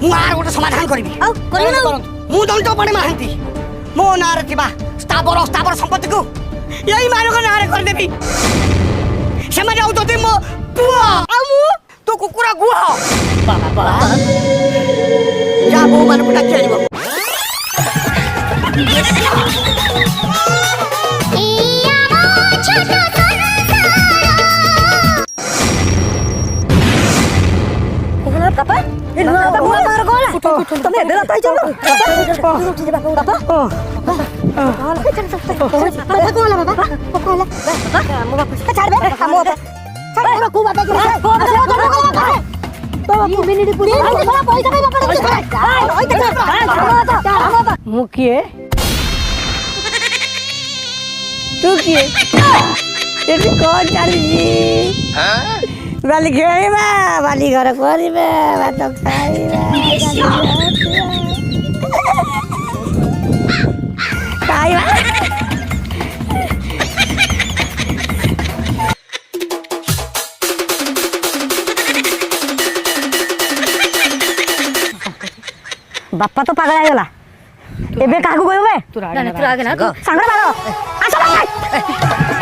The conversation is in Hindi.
मु आर गोटे समाधान करबी आउ करियो ना मु दंड पाणी महांती मो नारे थिबा स्थावर संपत्ति को यही मानक नारे कर देबी से माने आउ तते मो पुआ आ मु तो कुकुरा गुहा बाबा जा बो मान पुटा खेलिबो तमे बेला ताई चलो उठ जा बाबा कोला बाबा कोला मो बापा छाड़ बे हम छाड़ को बाबा बाबा को मिनिट पुरी पैसा पे बाबा मु किए तू किए ये कौन चली हां बाली खेलिबा बाली घर करिबे भात खाइबा खाइबा बापा तो पागल आइगला एबे काकू कहबे तू आगे ना सांगरा मारो आसा